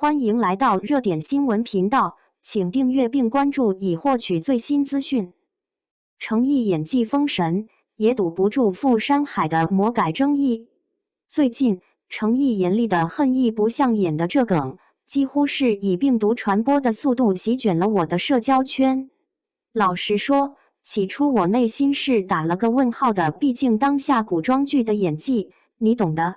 欢迎来到热点新闻频道，请订阅并关注以获取最新资讯。程毅演技封神，也堵不住傅山海的魔改争议。最近，程毅严厉的恨意不像演的这梗，几乎是以病毒传播的速度席卷了我的社交圈。老实说，起初我内心是打了个问号的，毕竟当下古装剧的演技，你懂的。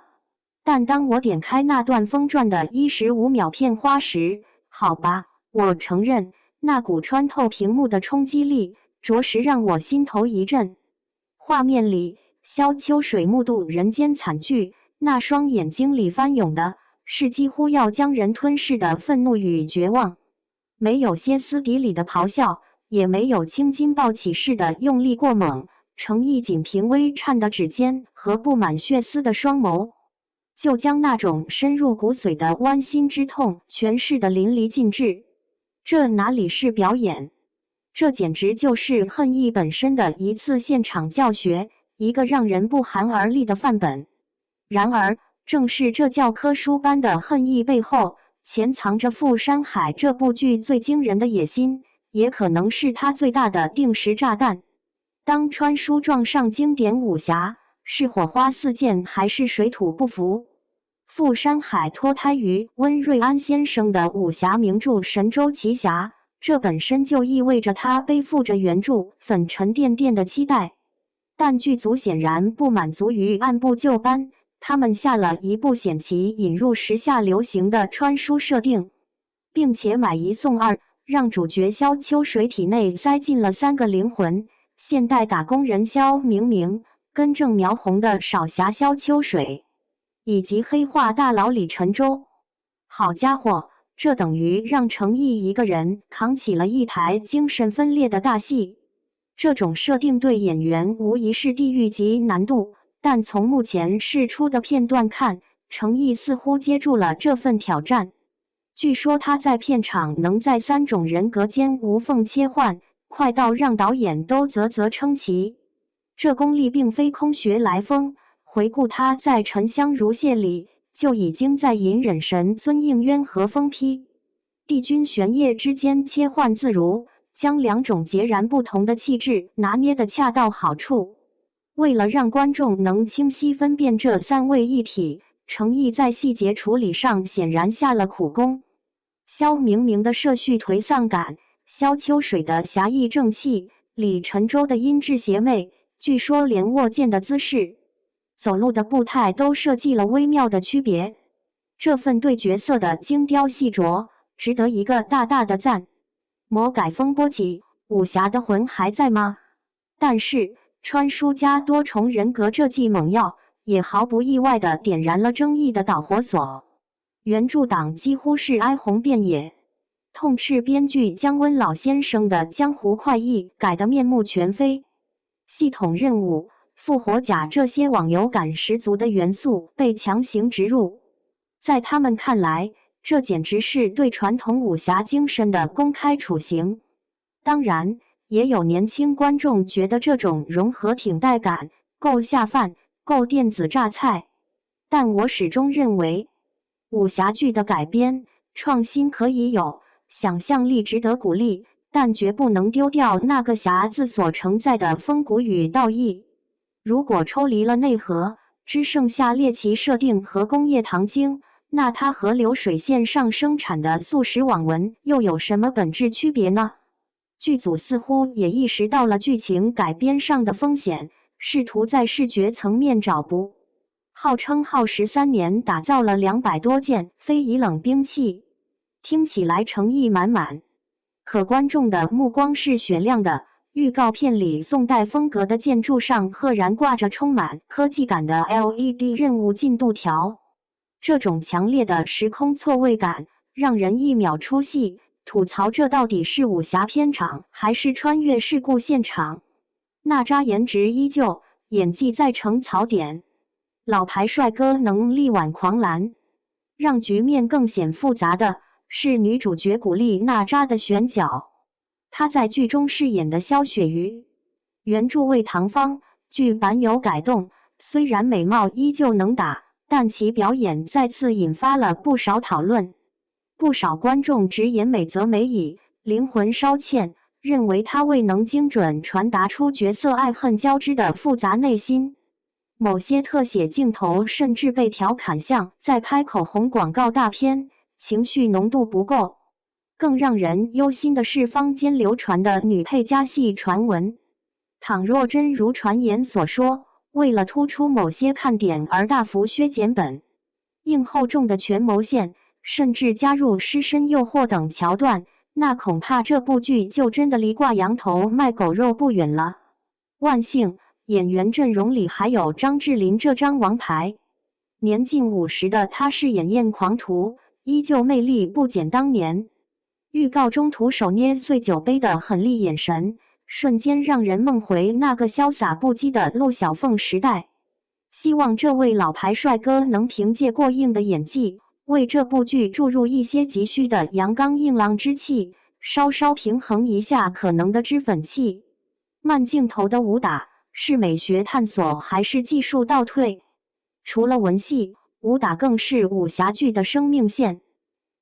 但当我点开那段疯转的15秒片花时，好吧，我承认那股穿透屏幕的冲击力，着实让我心头一震。画面里，萧秋水目睹人间惨剧，那双眼睛里翻涌的是几乎要将人吞噬的愤怒与绝望，没有歇斯底里的咆哮，也没有青筋暴起似的用力过猛，程毅仅凭微颤的指尖和布满血丝的双眸，就将那种深入骨髓的剜心之痛诠释得淋漓尽致。这哪里是表演，这简直就是恨意本身的一次现场教学，一个让人不寒而栗的范本。然而，正是这教科书般的恨意背后，潜藏着傅山海这部剧最惊人的野心，也可能是他最大的定时炸弹。当穿书撞上经典武侠，是火花四溅还是水土不服？傅山海脱胎于温瑞安先生的武侠名著《神州奇侠》，这本身就意味着他背负着原著粉沉甸甸的期待。但剧组显然不满足于按部就班，他们下了一步险棋引入时下流行的穿书设定，并且买一送二，让主角萧秋水体内塞进了3个灵魂：现代打工人萧明明、根正苗红的少侠萧秋水，以及黑化大佬李晨舟。好家伙，这等于让程毅一个人扛起了一台精神分裂的大戏。这种设定对演员无疑是地狱级难度，但从目前释出的片段看，程毅似乎接住了这份挑战。据说他在片场能在3种人格间无缝切换，快到让导演都啧啧称奇。这功力并非空穴来风，回顾他在《沉香如屑》里就已经在隐忍神尊应渊和风披帝君玄烨之间切换自如，将2种截然不同的气质拿捏得恰到好处。为了让观众能清晰分辨这3位一体，程毅在细节处理上显然下了苦功。萧明明的涉蓄颓丧感，萧秋水的侠义正气，李晨舟的阴鸷邪魅，据说连握剑的姿势、走路的步态都设计了微妙的区别。这份对角色的精雕细琢，值得一个大大的赞。魔改风波起，武侠的魂还在吗？但是穿书加多重人格这剂猛药，也毫不意外地点燃了争议的导火索。原著党几乎是哀鸿遍野，痛斥编剧姜温老先生的江湖快意改得面目全非。系统任务、复活甲这些网游感十足的元素被强行植入，在他们看来，这简直是对传统武侠精神的公开处刑。当然，也有年轻观众觉得这种融合挺带感，够下饭，够电子榨菜。但我始终认为，武侠剧的改编创新可以有，想象力值得鼓励，但绝不能丢掉那个匣子所承载的风骨与道义。如果抽离了内核，只剩下猎奇设定和工业糖精，那它和流水线上生产的速食网文又有什么本质区别呢？剧组似乎也意识到了剧情改编上的风险，试图在视觉层面找补。号称耗时3年打造了200多件非遗冷兵器，听起来诚意满满。可观众的目光是雪亮的，预告片里宋代风格的建筑上赫然挂着充满科技感的 LED 任务进度条。这种强烈的时空错位感，让人一秒出戏，吐槽这到底是武侠片场还是穿越事故现场。娜扎颜值依旧，演技再成槽点，老牌帅哥能力挽狂澜。让局面更显复杂的是女主角古力娜扎的选角。她在剧中饰演的萧雪瑜，原著为唐芳，剧版有改动，虽然美貌依旧能打，但其表演再次引发了不少讨论。不少观众直言美则美矣，灵魂稍欠，认为他未能精准传达出角色爱恨交织的复杂内心。某些特写镜头甚至被调侃像在拍口红广告大片，情绪浓度不够。更让人忧心的是坊间流传的女配加戏传闻。倘若真如传言所说，为了突出某些看点而大幅削减本应厚重的权谋线，甚至加入尸身诱惑等桥段，那恐怕这部剧就真的离挂羊头卖狗肉不远了。万幸，演员阵容里还有张智霖这张王牌。年近50的他饰演艳狂徒，依旧魅力不减当年。预告中徒手捏碎酒杯的狠厉眼神，瞬间让人梦回那个潇洒不羁的陆小凤时代。希望这位老牌帅哥能凭借过硬的演技，为这部剧注入一些急需的阳刚硬朗之气，稍稍平衡一下可能的脂粉气。慢镜头的武打是美学探索还是技术倒退？除了文戏，武打更是武侠剧的生命线。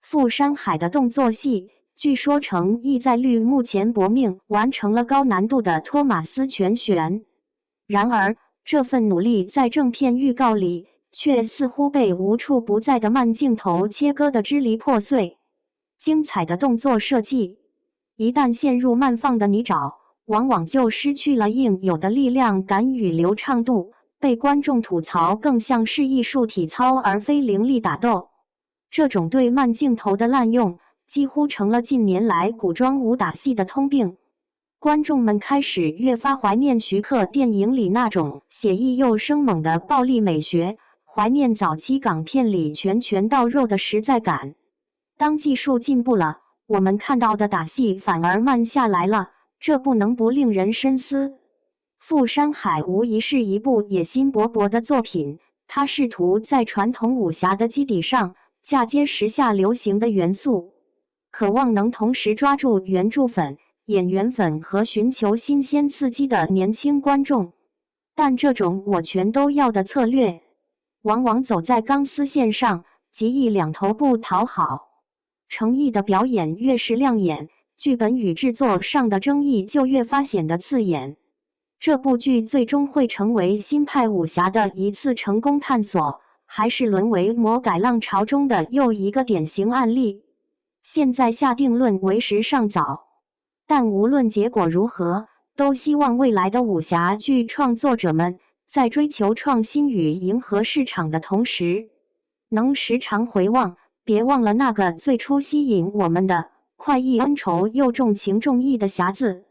傅山海的动作戏，据说程意在律目前搏命完成了高难度的托马斯拳旋。然而，这份努力在正片预告里，却似乎被无处不在的慢镜头切割得支离破碎。精彩的动作设计，一旦陷入慢放的泥沼，往往就失去了应有的力量感与流畅度，被观众吐槽更像是艺术体操而非凌厉打斗。这种对慢镜头的滥用，几乎成了近年来古装武打戏的通病。观众们开始越发怀念徐克电影里那种写意又生猛的暴力美学，怀念早期港片里拳拳到肉的实在感。当技术进步了，我们看到的打戏反而慢下来了，这不能不令人深思。傅山海无疑是一部野心勃勃的作品，他试图在传统武侠的基底上嫁接时下流行的元素，渴望能同时抓住原著粉、演员粉和寻求新鲜刺激的年轻观众。但这种我全都要的策略，往往走在钢丝线上，极易两头不讨好。程意的表演越是亮眼，剧本与制作上的争议就越发显得刺眼。这部剧最终会成为新派武侠的一次成功探索，还是沦为魔改浪潮中的又一个典型案例？现在下定论为时尚早，但无论结果如何，都希望未来的武侠剧创作者们在追求创新与迎合市场的同时，能时常回望，别忘了那个最初吸引我们的快意恩仇又重情重义的侠字。